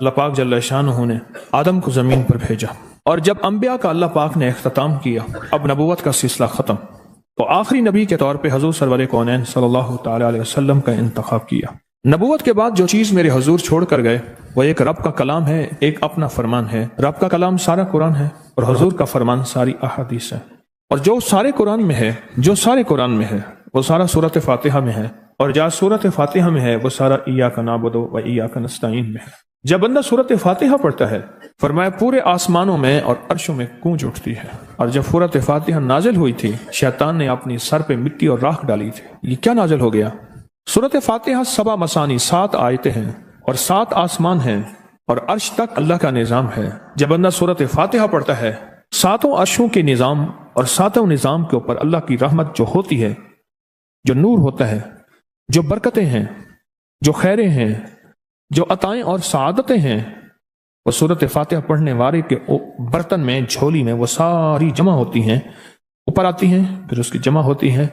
اللہ پاک جل شانہ نے آدم کو زمین پر بھیجا، اور جب انبیاء کا اللہ پاک نے اختتام کیا، اب نبوت کا سلسلہ ختم، تو آخری نبی کے طور پہ حضور سرور کونین صلی اللہ تعالی علیہ وسلم کا انتخاب کیا۔ نبوت کے بعد جو چیز میرے حضور چھوڑ کر گئے وہ ایک رب کا کلام ہے، ایک اپنا فرمان ہے۔ رب کا کلام سارا قرآن ہے اور حضور کا فرمان ساری احادیث ہے، اور جو سارے قرآن میں ہے وہ سارا سورۃ فاتحہ میں ہے، اور جو سورۃ فاتحہ میں ہے وہ سارا ایاک نعبد و ایاک نستعین میں ہے۔ جب بندہ سورۃ فاتحہ پڑھتا ہے، فرمایا پورے آسمانوں میں اور عرشوں میں گونج اٹھتی ہے۔ اور جب سورۃ فاتحہ نازل ہوئی تھی، شیطان نے اپنی سر پہ مٹی اور راکھ ڈالی تھی۔ یہ کیا نازل ہو گیا؟ سورۃ فاتحہ 7 مثانی 7 آیتیں ہیں اور 7 آسمان ہیں اور عرش تک اللہ کا نظام ہے۔ جب بندہ سورۃ فاتحہ پڑھتا ہے، 7 عرشوں کے نظام اور 7 نظام کے اوپر اللہ کی رحمت جو ہوتی ہے، جو نور ہوتا ہے، جو برکتیں ہیں، جو خیریں ہیں، جو عطائیں اور سعادتیں ہیں، وہ سورۃ فاتحہ پڑھنے والے کے برتن میں، جھولی میں وہ ساری جمع ہوتی ہیں، اوپر آتی ہیں، پھر اس کی جمع ہوتی ہیں۔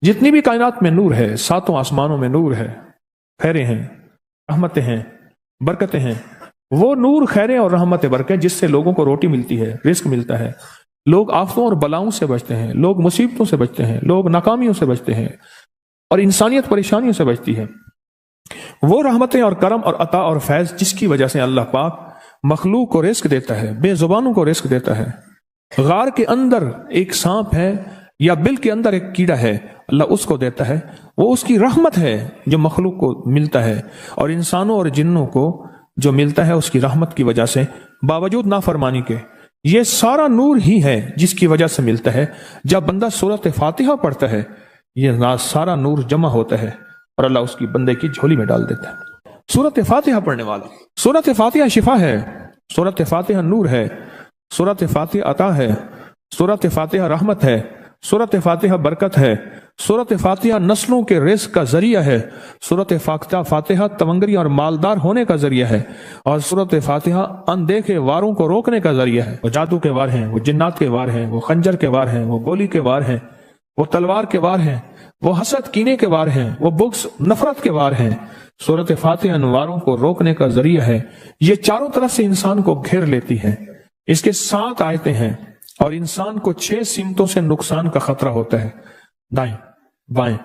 جتنی بھی کائنات میں نور ہے، 7 آسمانوں میں نور ہے، خیریں ہیں، رحمتیں ہیں، برکتیں ہیں، وہ نور، خیریں اور رحمت برکت جس سے لوگوں کو روٹی ملتی ہے، رزق ملتا ہے، لوگ آفتوں اور بلاؤں سے بچتے ہیں، لوگ مصیبتوں سے بچتے ہیں، لوگ ناکامیوں سے بچتے ہیں، اور انسانیت پریشانیوں سے بچتی ہے۔ وہ رحمتیں اور کرم اور عطا اور فیض جس کی وجہ سے اللہ پاک مخلوق کو رزق دیتا ہے، بے زبانوں کو رزق دیتا ہے۔ غار کے اندر ایک سانپ ہے یا بل کے اندر ایک کیڑا ہے، اللہ اس کو دیتا ہے، وہ اس کی رحمت ہے جو مخلوق کو ملتا ہے، اور انسانوں اور جنوں کو جو ملتا ہے اس کی رحمت کی وجہ سے، باوجود نافرمانی کے۔ یہ سارا نور ہی ہے جس کی وجہ سے ملتا ہے۔ جب بندہ سورۃ فاتحہ پڑھتا ہے، یہ سارا نور جمع ہوتا ہے اور اللہ اس کی بندے کی جھولی میں ڈال دیتا ہے۔ سورۃ فاتحہ پڑھنے والا، سورۃ فاتحہ شفا ہے، سورۃ فاتحہ نور ہے، سورۃ فاتحہ عطا ہے، سورۃ فاتحہ رحمت ہے، سورۃ فاتحہ برکت ہے، سورۃ فاتحہ نسلوں کے رزق کا ذریعہ ہے، سورۃ فاتحہ تونگری اور مالدار ہونے کا ذریعہ ہے، اور سورۃ فاتحہ اندیکھے واروں کو روکنے کا ذریعہ ہے۔ وہ جادو کے وار ہیں، وہ جنات کے وار ہیں، وہ خنجر کے وار ہیں، وہ گولی کے وار ہیں، وہ تلوار کے وار ہیں، وہ حسد کینے کے وار ہیں، وہ بغض نفرت کے وار ہیں۔ سورۃ فاتحہ ان واروں کو روکنے کا ذریعہ ہے۔ یہ چاروں طرف سے انسان کو گھیر لیتی ہے۔ اس کے 7 آیتیں ہیں، اور انسان کو 6 سمتوں سے نقصان کا خطرہ ہوتا ہے۔ دائیں، بائیں،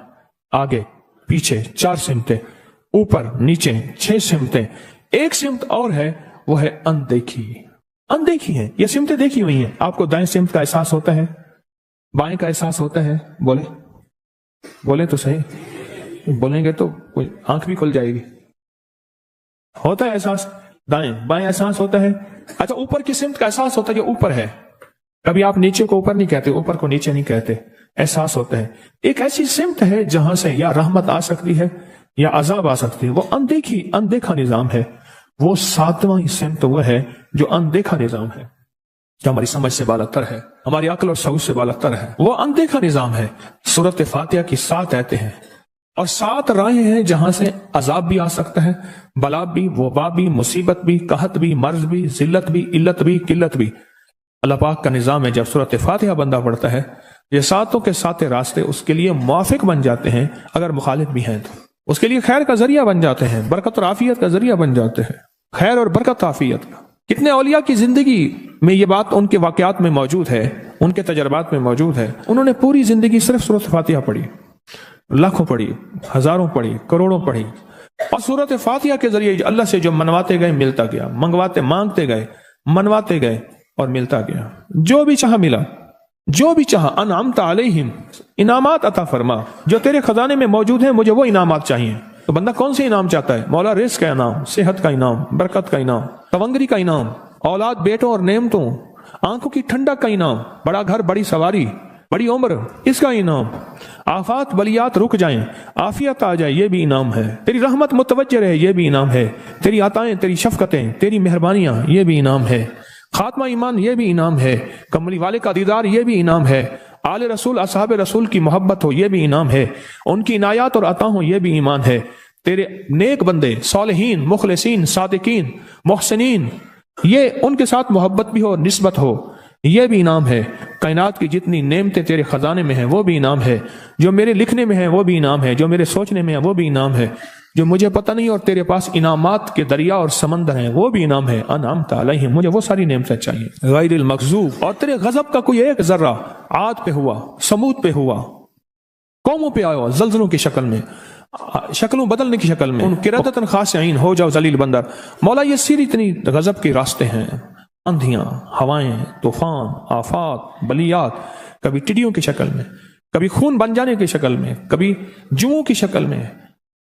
آگے، پیچھے 4 سمتیں، اوپر نیچے 6 سمتیں۔ ایک سمت اور ہے، وہ ہے اندیکھی۔ اندیکھی ہے، یہ سمتیں دیکھی ہوئی ہیں۔ آپ کو دائیں سمت کا احساس ہوتا ہے، بائیں کا احساس ہوتا ہے؟ بولیں تو صحیح، بولیں گے تو کوئی آنکھ بھی کھل جائے گی۔ ہوتا ہے احساس، دائیں بائیں احساس ہوتا ہے۔ اچھا، اوپر کی سمت کا احساس ہوتا ہے، جو اوپر ہے۔ کبھی آپ نیچے کو اوپر نہیں کہتے، اوپر کو نیچے نہیں کہتے، احساس ہوتا ہے۔ ایک ایسی سمت ہے جہاں سے یا رحمت آ سکتی ہے یا عذاب آ سکتی ہے، وہ اندیکھا نظام ہے۔ وہ 7واں سمت وہ ہے جو اندیکھا نظام ہے، جو ہماری سمجھ سے بالاتر ہے، ہماری عقل اور شعور سے بالاتر ہے۔ وہ اندیکھا نظام ہے۔ سورۃ فاتحہ کی 7 آیتیں ہیں اور 7 راہیں ہیں جہاں سے عذاب بھی آ سکتا ہے، بلا بھی، وبا بھی، مصیبت بھی، قحط بھی، مرض بھی، ذلت بھی، علت بھی، قلت بھی۔ اللہ پاک کا نظام ہے۔ جب سورۃ فاتحہ بندہ پڑھتا ہے، یہ 7 کے 7 راستے اس کے لیے موافق بن جاتے ہیں، اگر مخالف بھی ہیں تو اس کے لیے خیر کا ذریعہ بن جاتے ہیں، برکت اور عافیت کا ذریعہ بن جاتے ہیں۔ خیر اور برکت، عافیت کا۔ کتنے اولیاء کی زندگی میں یہ بات ان کے واقعات میں موجود ہے، ان کے تجربات میں موجود ہے۔ انہوں نے پوری زندگی صرف سورۃ فاتحہ پڑھی، لاکھوں پڑھی، ہزاروں پڑھی، کروڑوں پڑھی، اور سورۃ فاتحہ کے ذریعے اللہ سے جو منواتے گئے ملتا گیا، مانگتے گئے، منواتے گئے اور ملتا گیا۔ جو بھی چاہا ملا، جو بھی چاہا۔ انعمت علیہم، انعامات عطا فرما، جو تیرے خزانے میں موجود ہیں مجھے وہ انعامات چاہیے۔ تو بندہ کون سے انعام چاہتا ہے؟ مولا رزق کا انعام، صحت کا انعام، برکت کا انعام، تونگری کا انعام، اولاد، بیٹوں اور نعمتوں، آنکھوں کی ٹھنڈک کا انعام، بڑا گھر، بڑی سواری، بڑی عمر، اس کا انعام، آفات بلیات رک جائیں، عافیت آ جائے، یہ بھی انعام ہے، تیری رحمت متوجہ رہے، یہ بھی انعام ہے، تیری عطائیں، تیری شفقتیں، تیری مہربانیاں، یہ بھی انعام ہے، خاتمہ ایمان، یہ بھی انعام ہے، کملی والے کا دیدار، یہ بھی انعام ہے، آل رسول، اصحاب رسول کی محبت ہو، یہ بھی انعام ہے، ان کی عنایات اور عطا ہوں، یہ بھی ایمان ہے، تیرے نیک بندے، صالحین، مخلصین، صادقین، محسنین، یہ ان کے ساتھ محبت بھی ہو، نسبت ہو، یہ بھی انعام ہے، کائنات کی جتنی نعمتیں تیرے خزانے میں ہیں وہ بھی انعام ہے، جو میرے لکھنے میں ہے وہ بھی انعام ہے، جو میرے سوچنے میں ہے وہ بھی انعام ہے، جو مجھے پتہ نہیں اور تیرے پاس انعامات کے دریا اور سمندر ہیں وہ بھی انعام ہے۔ انعمت علیہم، مجھے وہ ساری نعمتیں چاہیے، غیر المغضوب، اور تیرے غضب کا کوئی ایک ذرہ عاد پہ ہوا، سمود پہ ہوا، قوموں پہ آیا زلزلوں کی شکل میں، شکلوں بدلنے کی شکل میں، ان قرۃ خاشعین، ہو جاؤ ذلیل بندر۔ مولا یہ سری اتنی غضب کے راستے ہیں، اندھیاں، ہوائیں، طوفان، آفات، بلیات، کبھی ٹڈیوں کی شکل میں، کبھی خون بن جانے کی شکل میں، کبھی جوؤں کی شکل میں۔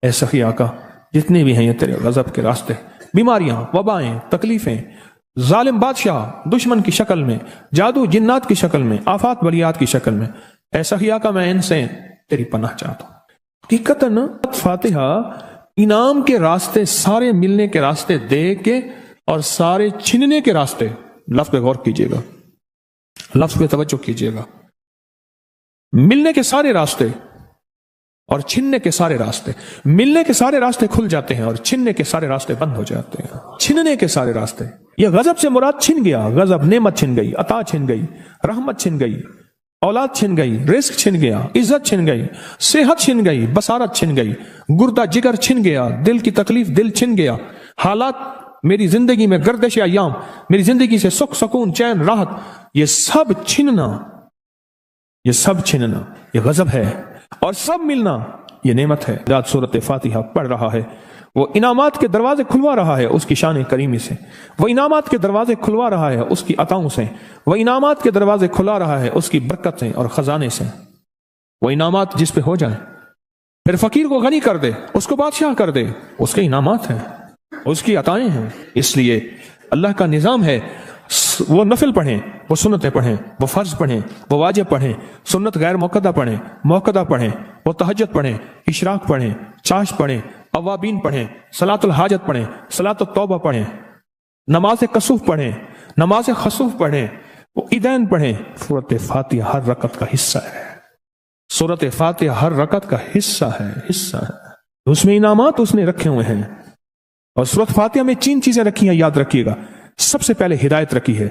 اے سخی آقا جتنے بھی ہیں یہ تیرے غضب کے راستے، بیماریاں، وبائیں، تکلیفیں، ظالم بادشاہ دشمن کی شکل میں، جادو جنات کی شکل میں، آفات بلیات کی شکل میں، اے سخی آقا میں ان سے تیری پناہ چاہتا ہوں۔ حقیقتاً فاتحہ انعام کے راستے، سارے ملنے کے راستے دے کے اور سارے چھننے کے راستے، لفظ پہ غور کیجئے گا، لفظ پہ توجہ کیجئے گا، ملنے کے سارے راستے اور چھننے کے سارے راستے، ملنے کے سارے راستے کھل جاتے ہیں اور چھننے کے سارے راستے بند ہو جاتے ہیں۔ چھننے کے سارے راستے، یہ غضب سے مراد چھن گیا، غضب نعمت چھن گئی، عطا چھن گئی، رحمت چھن گئی، اولاد چھن گئی، رزق چھن گیا، عزت چھن گئی، صحت چھن گئی، بصارت چھن گئی، گردہ جگر چھن گیا، دل کی تکلیف دل چھن گیا، حالات میری زندگی میں، گردش ایام میری زندگی سے، سکھ سکون چین راحت، یہ سب چھننا، یہ سب چھننا یہ غضب ہے، اور سب ملنا یہ نعمت ہے۔ رات سورۃ فاتحہ پڑھ رہا ہے، وہ انعامات کے دروازے کھلوا رہا ہے اس کی شان کریمی سے، وہ انعامات کے دروازے کھلوا رہا ہے اس کی عطاؤں سے، وہ انعامات کے دروازے کھلا رہا ہے اس کی برکت سے اور خزانے سے۔ وہ انعامات جس پہ ہو جائیں، پھر فقیر کو غنی کر دے، اس کو بادشاہ کر دے، اس کے انعامات ہیں، اس کی عطائیں ہیں۔ اس لیے اللہ کا نظام ہے، وہ نفل پڑھیں، وہ سنتیں پڑھیں، وہ فرض پڑھیں، وہ واجب پڑھیں، سنت غیر موقدہ پڑھیں، موقدہ پڑھیں، وہ تہجد پڑھیں، اشراق پڑھیں، چاشت پڑھیں، اوابین پڑھیں، صلاۃ الحاجت پڑھیں، صلاۃ التوبہ پڑھیں، نماز کسوف پڑھیں، نماز خسوف پڑھیں، وہ عیدین پڑھیں۔ سورۃ فاتحہ ہر رکعت کا حصہ ہے، سورۃ فاتحہ ہر رکعت کا حصہ ہے، حصہ ہے، اس میں انعامات اس نے رکھے ہوئے ہیں۔ اور سورۃ فاتحہ میں 3 چیزیں رکھی ہیں، یاد رکھیے گا۔ سب سے پہلے ہدایت رکھی ہے،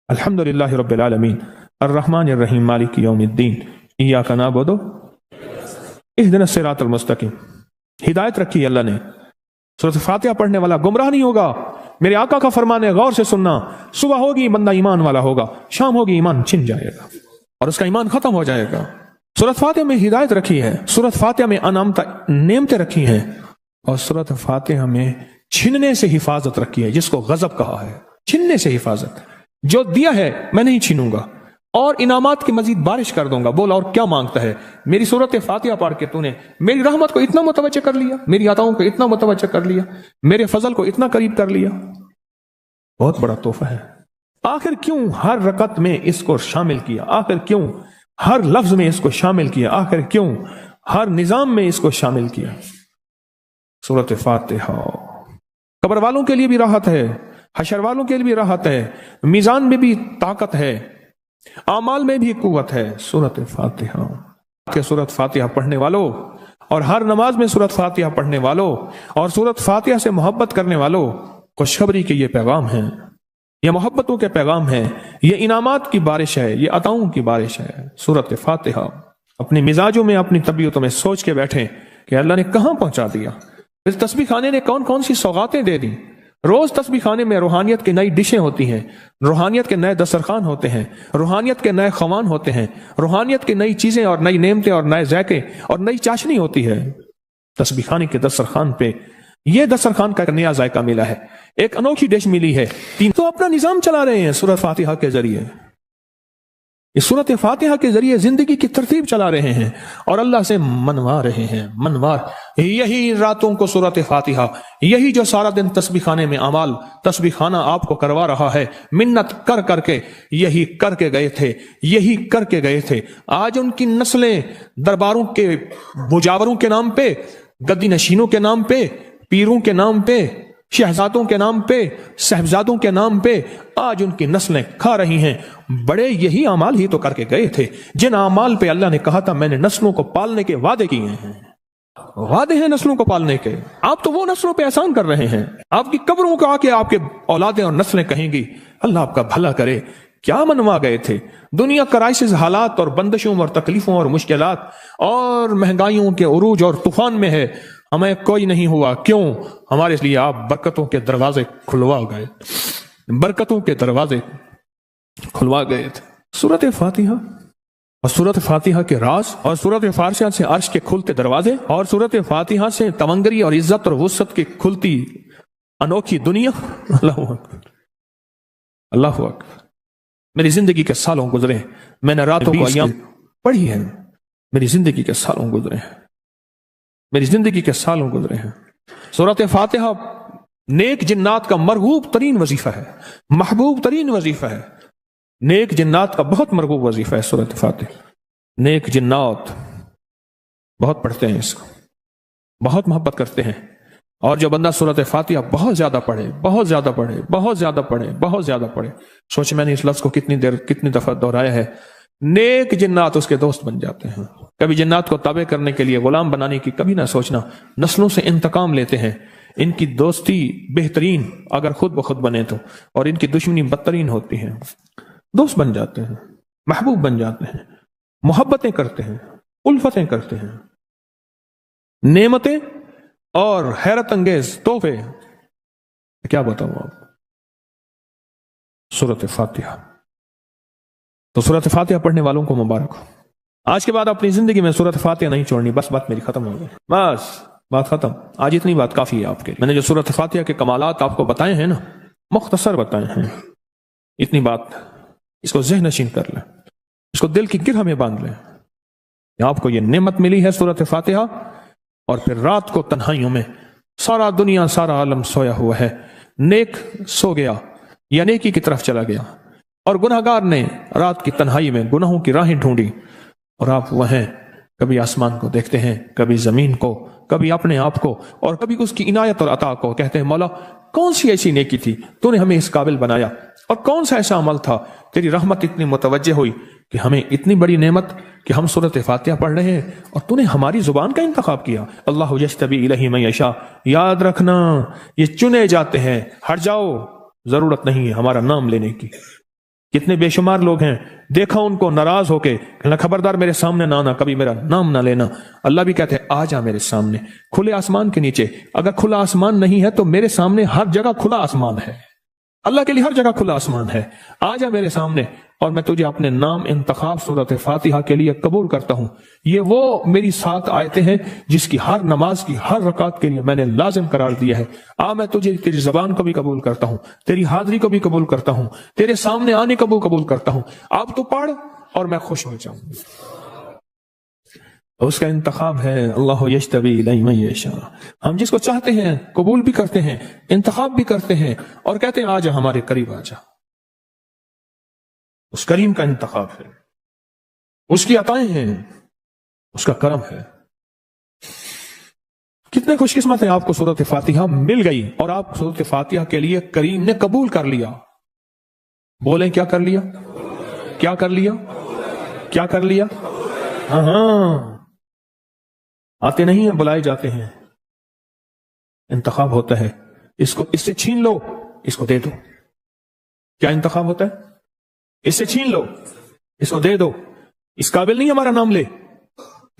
الحمدللہ رب العالمین الرحمن الرحیم مالک یوم الدین ایاک نعبد اہدنا الصراط المستقیم، ہدایت رکھی ہے اللہ نے۔ سورۃ فاتحہ پڑھنے والا گمراہ نہیں ہوگا، میرے آقا کا فرمان ہے غور سے سننا، صبح ہوگی بندہ ایمان والا ہوگا، شام ہوگی ایمان چھن جائے گا اور اس کا ایمان ختم ہو جائے گا۔ سورۃ فاتحہ میں ہدایت رکھی ہے، سورۃ فاتحہ میں نعمتیں رکھی ہیں، اور سورۃ فاتحہ میں چھننے سے حفاظت رکھی ہے، جس کو غضب کہا ہے، چھننے سے حفاظت، جو دیا ہے میں نہیں چھینوں گا اور انعامات کی مزید بارش کر دوں گا۔ بولا اور کیا مانگتا ہے؟ میری سورۃ فاتحہ پڑھ کے تو نے میری رحمت کو اتنا متوجہ کر لیا، میری عطاؤں کو اتنا متوجہ کر لیا، میرے فضل کو اتنا قریب کر لیا، بہت بڑا تحفہ ہے۔ آخر کیوں ہر رکعت میں اس کو شامل کیا؟ آخر کیوں ہر لفظ میں اس کو شامل کیا؟ آخر کیوں ہر نظام میں اس کو شامل کیا؟ سورۃ فاتحہ قبر والوں کے لیے بھی راحت ہے، حشر والوں کے لیے بھی راحت ہے، میزان میں بھی طاقت ہے، اعمال میں بھی قوت ہے۔ سورۃ فاتحہ کہ سورۃ فاتحہ پڑھنے والوں اور ہر نماز میں سورۃ فاتحہ پڑھنے والوں اور سورۃ فاتحہ سے محبت کرنے والوں، خوشخبری کے یہ پیغام ہیں، یہ محبتوں کے پیغام ہیں، یہ انعامات کی بارش ہے، یہ عطاؤں کی بارش ہے۔ سورۃ فاتحہ اپنے مزاجوں میں، اپنی طبیعتوں میں سوچ کے بیٹھیں کہ اللہ نے کہاں پہنچا دیا، اس تسبیح خانے نے کون کون سی سوغاتیں دے دی۔ روز تسبیح خانے میں روحانیت کی نئی ڈشیں ہوتی ہیں، روحانیت کے نئے دسترخوان ہوتے ہیں، روحانیت کے نئے خوان ہوتے ہیں، روحانیت کی نئی چیزیں اور نئی نعمتیں اور نئے ذائقے اور نئی چاشنی ہوتی ہے۔ تسبیح خانے کے دسترخوان پہ یہ دسترخوان کا نیا ذائقہ ملا ہے، ایک انوکھی ڈش ملی ہے۔ تو اپنا نظام چلا رہے ہیں سورۃ فاتحہ کے ذریعے، اس سورۃ فاتحہ کے ذریعے زندگی کی ترتیب چلا رہے ہیں اور اللہ سے منوا رہے ہیں، منوار۔ یہی راتوں کو سورۃ فاتحہ، یہی جو سارا دن تسبیح خانے میں اعمال تسبیح خانہ آپ کو کروا رہا ہے، منت کر کر کے یہی کر کے گئے تھے، یہی کر کے گئے تھے۔ آج ان کی نسلیں درباروں کے مجاوروں کے نام پہ، گدی نشینوں کے نام پہ، پیروں کے نام پہ، شہزادوں کے نام پہ، صاحبزادوں کے نام پہ آج ان کی نسلیں کھا رہی ہیں۔ بڑے یہی اعمال ہی تو کر کے گئے تھے جن اعمال پہ اللہ نے کہا تھا میں نے نسلوں کو پالنے کے وعدے کیے ہیں، وعدے ہیں نسلوں کو پالنے کے۔ آپ تو وہ نسلوں پہ احسان کر رہے ہیں، آپ کی قبروں کو آ کے آپ کے اولادیں اور نسلیں کہیں گی اللہ آپ کا بھلا کرے، کیا منوا گئے تھے؟ دنیا کرائسس، حالات اور بندشوں اور تکلیفوں اور مشکلات اور مہنگائیوں کے عروج اور طوفان میں ہے، ہمیں کوئی نہیں ہوا. کیوں؟ ہمارے لیے آپ برکتوں کے دروازے کھلوا گئے، برکتوں کے دروازے کھلوا گئے تھے. سورۃ فاتحہ اور سورۃ فاتحہ کے راز، اور سورۃ فاتحہ سے عرش کے کھلتے دروازے، اور سورۃ فاتحہ سے تونگری اور عزت اور وسعت کی کھلتی انوکھی دنیا. اللہ اکبر، اللہ اکبر. میری زندگی کے سالوں گزرے، میں نے راتوں کو ایام پڑھی ہے، میری زندگی کے سالوں گزرے ہیں، میری زندگی کے سالوں گزرے ہیں. سورۃ فاتحہ نیک جنات کا مرغوب ترین وظیفہ ہے، محبوب ترین وظیفہ ہے. نیک جنات کا بہت مرغوب وظیفہ ہے سورۃ فاتحہ. نیک جنات بہت پڑھتے ہیں اس کو، بہت محبت کرتے ہیں. اور جو بندہ سورۃ فاتحہ بہت زیادہ پڑھے، بہت زیادہ پڑھے، بہت زیادہ پڑھے، بہت زیادہ پڑھے، سوچ میں نے اس لفظ کو کتنی دفعہ دہرایا ہے، نیک جنات اس کے دوست بن جاتے ہیں. کبھی جنات کو تابع کرنے کے لیے، غلام بنانے کی کبھی نہ سوچنا. نسلوں سے انتقام لیتے ہیں. ان کی دوستی بہترین اگر خود بخود بنے تو، اور ان کی دشمنی بدترین ہوتی ہے. دوست بن جاتے ہیں، محبوب بن جاتے ہیں، محبتیں کرتے ہیں، الفتیں کرتے ہیں. نعمتیں اور حیرت انگیز تحفے کیا بتاؤں آپ. سورۃ فاتحہ، تو سورۃ فاتحہ پڑھنے والوں کو مبارک ہو. آج کے بعد اپنی زندگی میں سورۃ فاتحہ نہیں چھوڑنی. بس بات میری ختم ہو گئی، بس بات ختم. آج اتنی بات کافی ہے آپ کے لیے. میں نے جو سورۃ فاتحہ کے کمالات آپ کو بتائے ہیں نا، مختصر بتائے ہیں، اتنی بات اس کو ذہن نشین کر لیں، اس کو دل کی گرہ میں باندھ لیں کہ آپ کو یہ نعمت ملی ہے سورۃ فاتحہ. اور پھر رات کو تنہائیوں میں سارا دنیا، سارا عالم سویا ہوا ہے، نیک سو گیا یا نیکی کی طرف چلا گیا، اور گناہگار نے رات کی تنہائی میں گناہوں کی راہیں ڈھونڈی، اور آپ وہ ہیں کبھی آسمان کو دیکھتے ہیں، کبھی زمین کو، کبھی اپنے آپ کو، اور کبھی اس کی عنایت اور عطا کو. کہتے ہیں مولا کون سی ایسی نیکی تھی تو نے ہمیں اس قابل بنایا، اور کون سا ایسا عمل تھا تیری رحمت اتنی متوجہ ہوئی کہ ہمیں اتنی بڑی نعمت کہ ہم سورۃ فاتحہ پڑھ رہے ہیں اور تو نے ہماری زبان کا انتخاب کیا. اللہ یجتبی الیہ من یشاء. یاد رکھنا یہ چنے جاتے ہیں، ہٹ جاؤ، ضرورت نہیں ہے ہمارا نام لینے کی. کتنے بے شمار لوگ ہیں، دیکھا ان کو ناراض ہو کے کہنا خبردار میرے سامنے نہ آنا، کبھی میرا نام نہ لینا. اللہ بھی کہتے ہیں آ جا میرے سامنے، کھلے آسمان کے نیچے. اگر کھلا آسمان نہیں ہے تو میرے سامنے ہر جگہ کھلا آسمان ہے. اللہ کے لیے ہر جگہ کھلا آسمان ہے. آ جا میرے سامنے اور میں تجھے اپنے نام انتخاب سورۃ فاتحہ کے لیے قبول کرتا ہوں. یہ وہ میری 7 آیتیں ہیں جس کی ہر نماز کی ہر رکعت کے لیے میں نے لازم قرار دیا ہے. میں تجھے تیری زبان کو بھی قبول کرتا ہوں، تیری حاضری کو بھی قبول کرتا ہوں، تیرے سامنے آنے کو بھی قبول کرتا ہوں. اب تو پڑھ اور میں خوش ہو جاؤں. اس کا انتخاب ہے اللہ یجتبی الیہ من یشاء. ہم جس کو چاہتے ہیں قبول بھی کرتے ہیں، انتخاب بھی کرتے ہیں، اور کہتے ہیں آجا ہمارے قریب آجا. اس کریم کا انتخاب ہے، اس کی عطائیں ہیں، اس کا کرم ہے. کتنے خوش قسمت ہیں آپ کو سورۃ فاتحہ مل گئی اور آپ سورۃ فاتحہ کے لیے کریم نے قبول کر لیا. بولیں کیا کر لیا؟ کیا کر لیا؟ کیا کر لیا؟ ہاں آتے نہیں ہیں، بلائے جاتے ہیں. انتخاب ہوتا ہے، اس کو اس سے چھین لو، اس کو دے دو. کیا انتخاب ہوتا ہے؟ اس سے چھین لو، اس کو دے دو. اس قابل نہیں ہمارا نام لے،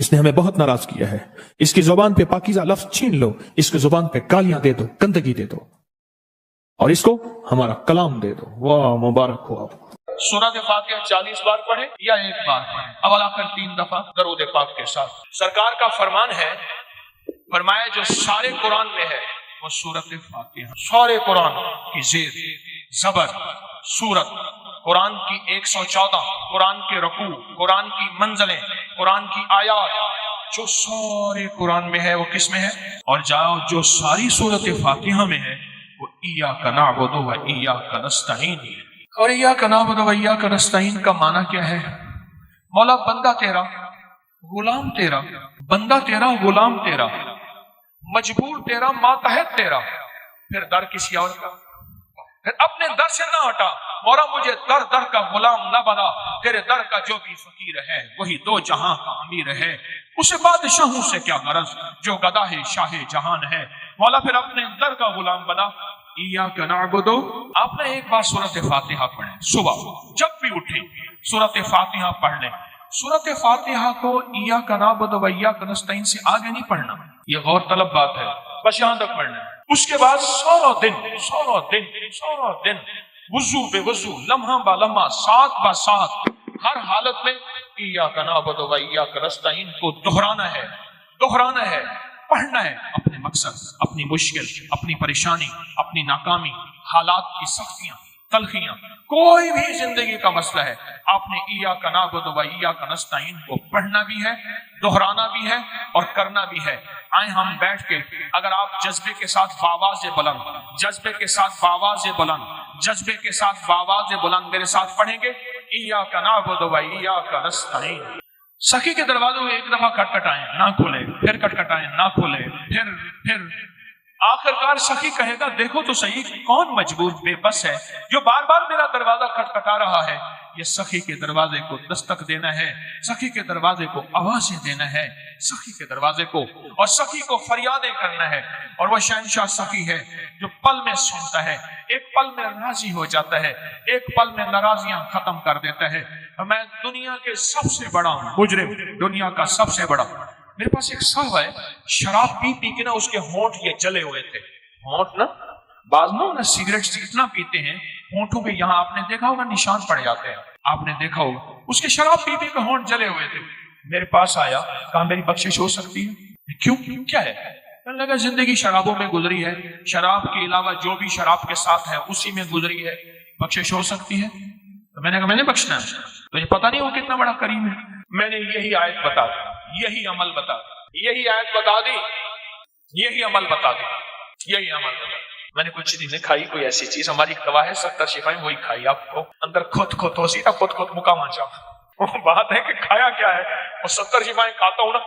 اس نے ہمیں بہت ناراض کیا ہے. اس کی زبان پہ پاکیزہ لفظ چھین لو، اس کی زبان پہ گالیاں دے دو، گندگی دے دو، اور اس کو ہمارا کلام دے دو. واہ مبارک ہو آپ. سورۃ فاتحہ 40 بار پڑھے یا 1 بار پڑھے، اول آخر 3 دفعہ درود پاک کے ساتھ. سرکار کا فرمان ہے، فرمایا جو سارے قرآن میں ہے وہ سورۃ فاتحہ. سارے قرآن کی زیر زبر سورت، قرآن کی 114، قرآن کے رکوع، قرآن کی منزلیں، قرآن کی آیات، جو سارے قرآن میں ہے وہ کس میں ہے؟ اور جاؤ جو ساری سورۃ فاتحہ میں ہے وہ ایاک نعبد و ایاک نستعین ہے. اور ایاک نعبد و ایاک نستعین کا معنی کیا ہے؟ مولا بندہ تیرا، غلام تیرا، بندہ تیرا، غلام تیرا، مجبور تیرا، ماتحت تیرا، پھر در کسی اور کا، پھر اپنے در سے نہ ہٹا. مولا مجھے در در کا غلام نہ بنا، تیرے در کا جو بھی فقیر ہے وہی 2 جہاں کا امیر ہے. اسے بادشاہوں سے کیا غرض جو گدا ہے شاہ جہان ہے. مولا پھر اپنے در کا غلام بنا. ایاک نعبد آپ نے ایک بار سورۃ فاتحہ پڑھیں، صبح جب بھی اٹھے سورۃ فاتحہ پڑھ لیں۔ سورۃ فاتحہ کو ایاک نعبد و ایاک نستعین سے آگے نہیں پڑھنا، یہ غور طلب بات ہے، بس یہاں تک پڑھنا ہے۔ اس کے بعد سارا دن وضو بے وضو، لمحہ با لمحہ، ساتھ با ساتھ، ہر حالت میں ایاک نعبد و ایاک نستعین کو دہرانا ہے، پڑھنا ہے۔ اپنے مقصد، اپنی مشکل، اپنی پریشانی، اپنی ناکامی، حالات کی سختیاں، تلخیاں، کوئی بھی زندگی کا مسئلہ ہے، آپ نے ایاک نعبد و ایاک نستعین کو پڑھنا بھی ہے، دہرانا بھی ہے اور کرنا بھی ہے۔ آئیں ہم بیٹھ کے، اگر آپ جذبے کے ساتھ باواز بلند میرے ساتھ پڑھیں گے، ایاک نعبد و ایاک نستعین۔ سخی کے دروازے میں ایک دفعہ کھٹکھٹائیں، نہ کھولے، پھر کھٹکھٹائیں، نہ کھولے، پھر آخر کار سخی کہے گا دیکھو تو صحیح کون مجبور بے بس ہے جو بار بار میرا دروازہ کھٹکھٹا رہا ہے۔ یہ سخی کے دروازے کو دستک دینا ہے، سخی کے دروازے کو آوازیں دینا ہے، سخی کے دروازے کو، اور سخی کو فریادیں کرنا ہے۔ اور وہ شہنشاہ سخی ہے جو پل میں سنتا ہے، ایک پل میں راضی ہو جاتا ہے، ایک پل میں ناراضیاں ختم کر دیتا ہے۔ میں دنیا کے سب سے بڑا مجرم، دنیا کا سب سے بڑا، میرے پاس ایک صاحب ہے، شراب پی پی کے نا اس کے ہونٹ یہ جلے ہوئے تھے، ہونٹ نا بعض نا سگریٹ اتنا پیتے ہیں ہونٹوں پہ، یہاں آپ نے دیکھا ہوگا نشان پڑ جاتے ہیں، آپ نے دیکھا ہوگا، اس کے شراب پی پی کے ہونٹ جلے ہوئے تھے۔ میرے پاس آیا، کہا میری بخشش ہو سکتی ہے؟ کیوں کیا ہے؟ کہنے لگا زندگی شرابوں میں گزری ہے، شراب کے علاوہ جو بھی شراب کے ساتھ ہے اسی میں گزری ہے، بخشش ہو سکتی ہے؟ تو میں نے کہا میں نے بخشنا ہے، تجھے پتا نہیں وہ کتنا بڑا کریم ہے۔ میں نے یہی آیت بتا دی، یہی عمل بتا دی، یہی آیت بتا دی، یہی عمل بتا دی، یہی عمل بتا دی۔ میں نے کچھ چیز نہیں کھائی، کوئی ایسی چیز ہماری دوا ہے 70 شفائیں وہی کھائی، آپ کو اندر خود ہو سیدھا خود مکا مانچا۔ وہ بات ہے کہ کھایا کیا ہے، وہ 70 شفائیں کھاتا ہوں نا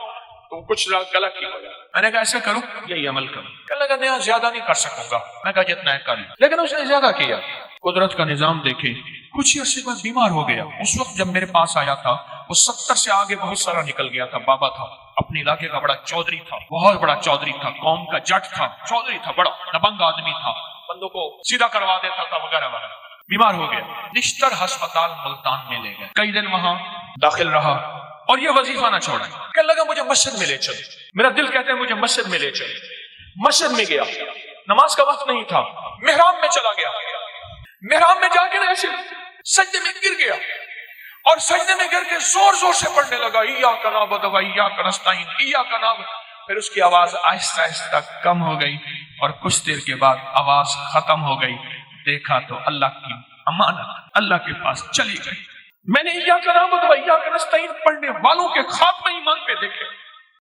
تو کچھ غلط ہی ہو جائے۔ میں نے کہا ایسا کرو، یہی عمل کرو۔ کہنے لگا نہیں زیادہ نہیں کر سکوں گا، میں کہا جتنا ہے کر لیں، لیکن اس نے زیادہ کیا۔ قدرت کا نظام دیکھیں، کچھ عرصے بعد بیمار ہو گیا۔ اس وقت جب میرے پاس آیا تھا وہ 70 سے آگے بہت سارا نکل گیا تھا، بابا تھا، اپنے علاقے کا بڑا چودھری تھا، بہت بڑا چودھری تھا، قوم کا جٹ تھا، چودھری تھا، بڑا دبنگ آدمی تھا، بندوں کو سیدھا کروا دیتا تھا وغیرہ وغیرہ۔ بیمار ہو گیا، نشتر ہسپتال ملتان میں لے گئے، کئی دن وہاں داخل رہا اور یہ وظیفہ نہ چھوڑا۔ کہنے لگا مجھے مسجد میں لے چل، میرا دل کہتا ہے مجھے مسجد میں لے چل۔ مسجد میں گیا، نماز کا وقت نہیں تھا، محراب میں چلا گیا، محراب میں جا کے ایسے سجدے میں گر گیا اور سجدے میں گر کے زور زور سے پڑھنے لگا ایاک نعبد و ایاک نستعین، ایاک نعبد۔ پھر اس کی آواز آہستہ آہستہ کم ہو گئی اور کچھ دیر کے بعد آواز ختم ہو گئی۔ دیکھا تو اللہ کی امانت اللہ کے پاس چلی گئی۔ میں نے ایاک نعبد و ایاک نستعین پڑھنے والوں کے خاتمہ ایمان پہ دیکھے۔